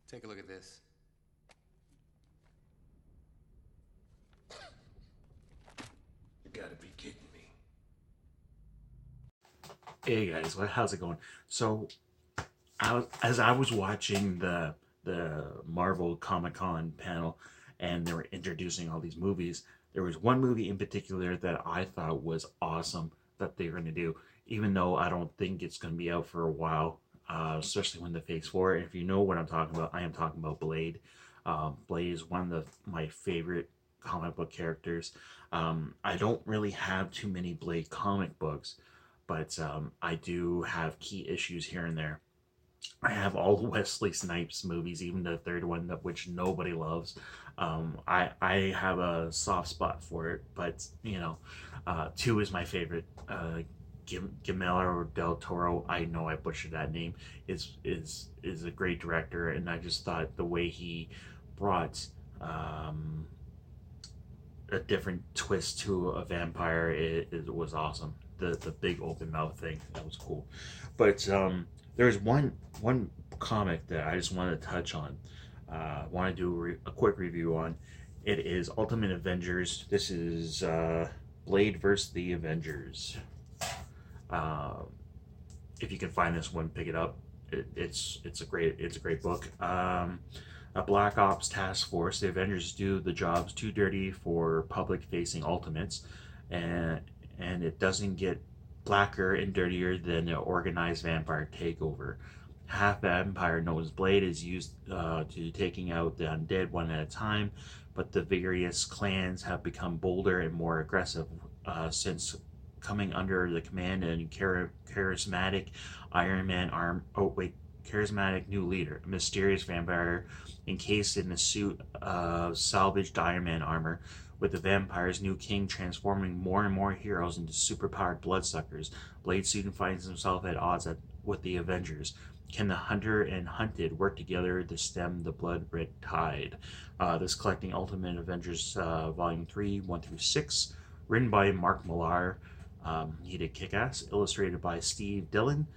Take a look at this. You gotta be kidding me. Hey guys, how's it going? So, as I was watching the Marvel Comic Con panel, and they were introducing all these movies, there was one movie in particular that I thought was awesome that they're going to do, even though I don't think it's going to be out for a while, especially when the Phase 4. And if you know what I'm talking about, I am talking about Blade. Blade is one of my favorite comic book characters. I don't really have too many Blade comic books, but I do have key issues here and there. I have all the Wesley Snipes movies, even the third one, which nobody loves. I have a soft spot for it, but two is my favorite. Guillermo del Toro, I know I butchered that name, is a great director, and I just thought the way he brought a different twist to a vampire, it was awesome. The big open mouth thing, that was cool. But there's one comic that I just wanted to touch on. Want to do a quick review on. It is Ultimate Avengers. This is Blade versus the Avengers. If you can find this one, pick it up. It's a great book. A Black Ops task force. The Avengers do the jobs too dirty for public-facing Ultimates, and it doesn't get blacker and dirtier than an organized vampire takeover. Half Vampire knows Blade is used to taking out the undead one at a time, but the various clans have become bolder and more aggressive since coming under the command and charismatic Iron Man charismatic new leader, a mysterious vampire encased in a suit of salvaged Iron Man armor. With the vampire's new king transforming more and more heroes into superpowered bloodsuckers, Blade soon finds himself at odds with the Avengers. Can the hunter and hunted work together to stem the blood red tide? This collecting Ultimate Avengers Volume 3, 1 through 6, written by Mark Millar. He did Kick-Ass, illustrated by Steve Dillon.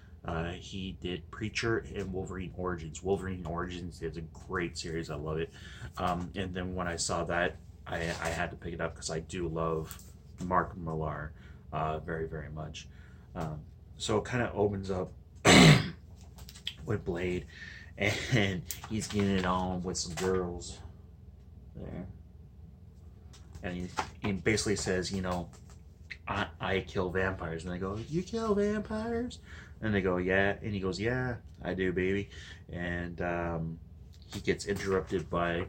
He did Preacher and Wolverine Origins. Wolverine Origins is a great series. I love it. And then when I saw that, I had to pick it up because I do love Mark Millar very, very much. So it kind of opens up with Blade, and he's getting it on with some girls there. And he basically says, I kill vampires. And they go, you kill vampires? And they go, yeah. And he goes, yeah, I do, baby. And he gets interrupted by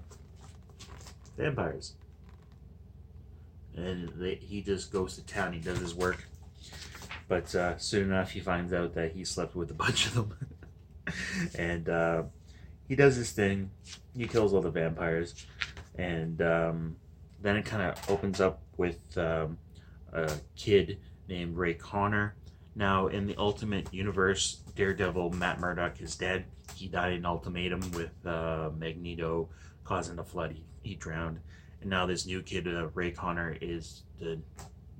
vampires. And he just goes to town. He does his work. But soon enough, he finds out that he slept with a bunch of them. And he does his thing. He kills all the vampires. And then it kind of opens up with a kid named Ray Connor. Now, in the Ultimate Universe, Daredevil Matt Murdock is dead. He died in Ultimatum with Magneto causing a flood. He drowned. And now this new kid, Ray Connor, is the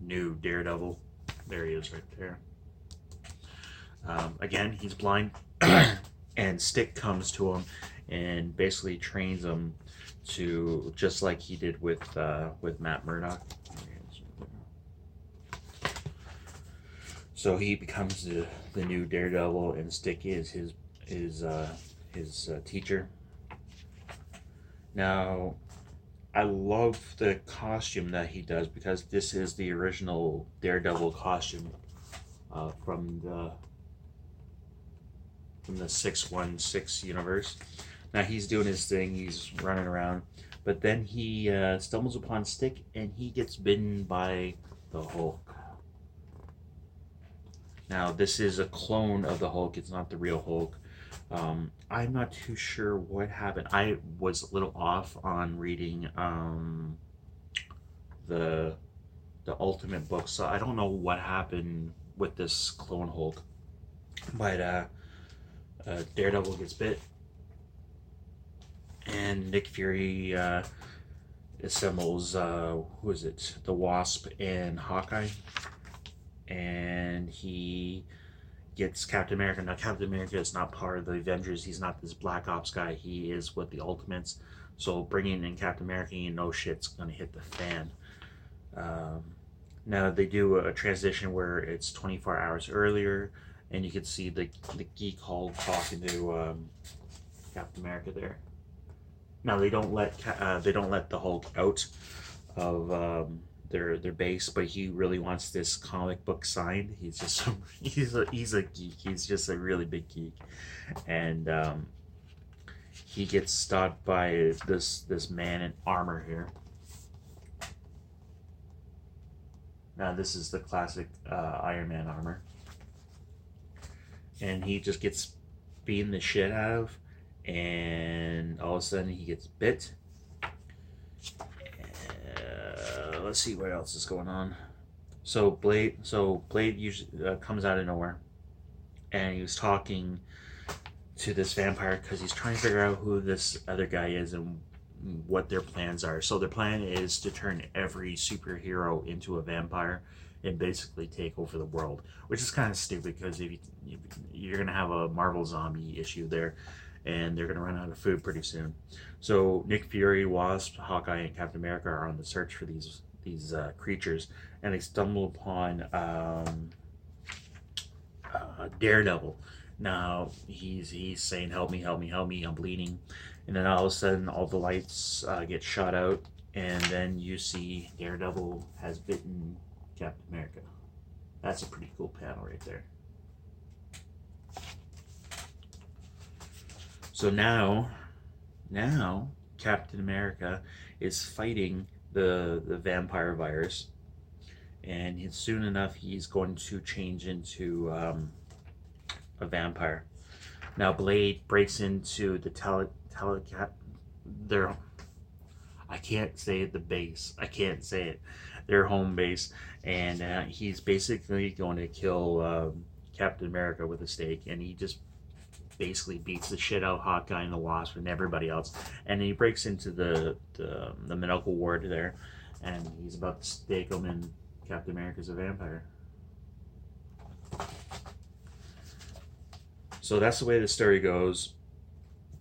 new Daredevil. There he is right there. Again, he's blind. And Stick comes to him and basically trains him to, just like he did with Matt Murdock. So he becomes the new Daredevil, and Stick is his teacher. Now, I love the costume that he does because this is the original Daredevil costume from the 616 universe. Now he's doing his thing, he's running around, but then he stumbles upon Stick and he gets bitten by the Hulk. Now this is a clone of the Hulk, it's not the real Hulk. I'm not too sure what happened. I was a little off on reading the Ultimate book, so I don't know what happened with this clone Hulk. But Daredevil gets bit, and Nick Fury assembles who is it? The Wasp and Hawkeye, and he gets Captain America. Now, Captain America is not part of the Avengers. He's not this Black Ops guy. He is with the Ultimates. So bringing in Captain America, you know shit's gonna hit the fan. Um, Now they do a transition where it's 24 hours earlier, and you can see the geek Hulk talking to Captain America there. Now they don't let the Hulk out of their base, but he really wants this comic book signed. He's just he's a geek. He's just a really big geek, and he gets stopped by this man in armor here. Now this is the classic Iron Man armor, and he just gets beaten the shit out of, and all of a sudden he gets bit. Let's see what else is going on. So Blade usually comes out of nowhere, and he was talking to this vampire because he's trying to figure out who this other guy is and what their plans are. So their plan is to turn every superhero into a vampire and basically take over the world, which is kind of stupid because if you're gonna have a Marvel zombie issue there, and they're gonna run out of food pretty soon. So Nick Fury, Wasp, Hawkeye, and Captain America are on the search for these creatures, and they stumble upon Daredevil. Now he's saying, "Help me, help me, help me! I'm bleeding." And then all of a sudden, all the lights get shot out, and then you see Daredevil has bitten Captain America. That's a pretty cool panel right there. So now Captain America is fighting the vampire virus, and soon enough he's going to change into a vampire. Now Blade breaks into the I can't say the base. I can't say it. Their home base, and he's basically going to kill Captain America with a stake, and he just basically beats the shit out of Hawkeye and the Wasp and everybody else, and he breaks into the medical ward there, and he's about to stake him, and Captain America's a vampire. So that's the way the story goes.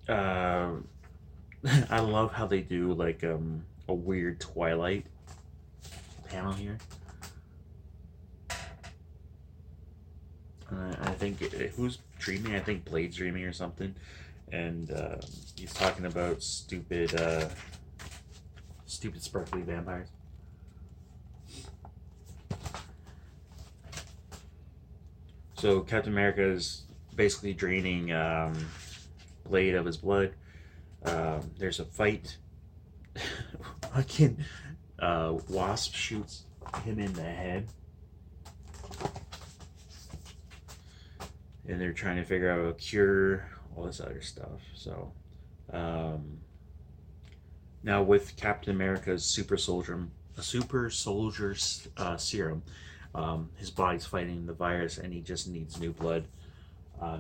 I love how they do like a weird Twilight panel here. I think who's dreaming? I think Blade's dreaming or something, and he's talking about stupid sparkly vampires. So Captain America is basically draining Blade of his blood. There's a fight. Fucking Wasp shoots him in the head. And they're trying to figure out a cure, all this other stuff. So, now with Captain America's super soldier serum, his body's fighting the virus, and he just needs new blood,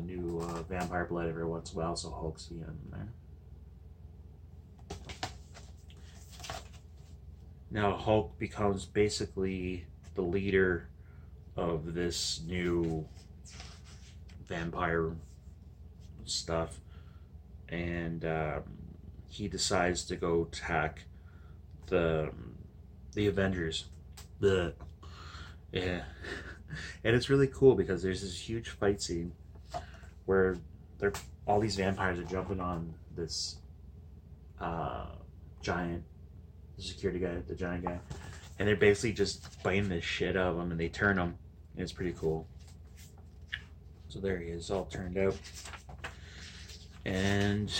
new vampire blood every once in a while. So Hulk's in there. Now Hulk becomes basically the leader of this new vampire stuff, and he decides to go attack the Avengers. Yeah, and it's really cool because there's this huge fight scene where all these vampires are jumping on this giant security guy, the giant guy, and they're basically just biting the shit out of him, and they turn him, and it's pretty cool. So there he is, all turned out. And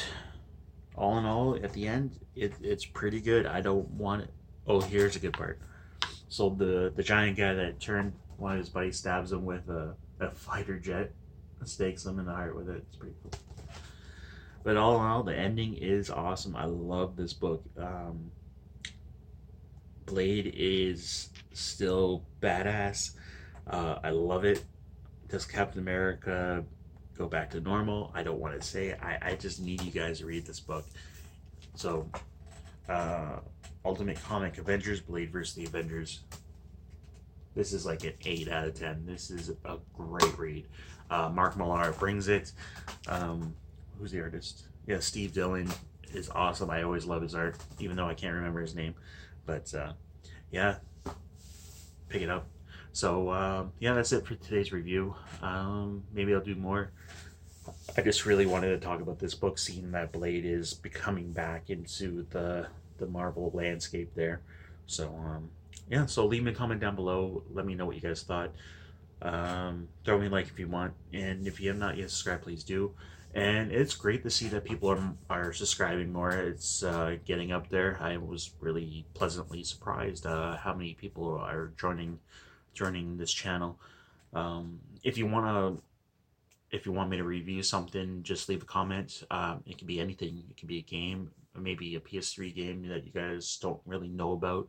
all in all, at the end, it's pretty good. I don't want it. Oh, here's a good part. So the giant guy that turned, one of his buddies stabs him with a fighter jet, stakes him in the heart with it. It's pretty cool. But all in all, the ending is awesome. I love this book. Blade is still badass. I love it. Does Captain America go back to normal? I don't want to say. I just need you guys to read this book. So, Ultimate Comic Avengers, Blade vs. the Avengers. This is like an 8 out of 10. This is a great read. Mark Millar brings it. Who's the artist? Yeah, Steve Dillon is awesome. I always love his art, even though I can't remember his name. But yeah, pick it up. So yeah, that's it for today's review. Maybe I'll do more. I just really wanted to talk about this book, seeing that Blade is becoming back into the Marvel landscape there. So yeah, so leave me a comment down below. Let me know what you guys thought. Throw me a like if you want, and if you have not yet subscribed, please do. And it's great to see that people are subscribing more. It's getting up there. I was really pleasantly surprised how many people are joining this channel. If you want me to review something, just leave a comment. It can be anything. It can be a game, maybe a PS3 game that you guys don't really know about.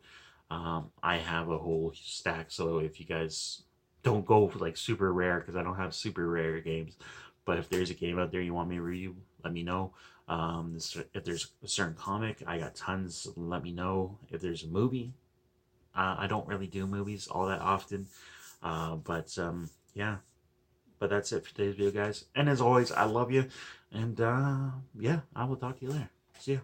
I have a whole stack, so if you guys don't go for like super rare, because I don't have super rare games, but if there's a game out there you want me to review, let me know. If there's a certain comic, I got tons. Let me know. If there's a movie, I don't really do movies all that often, but yeah. But that's it for today's video, guys. And as always, I love you. And yeah, I will talk to you later. See ya.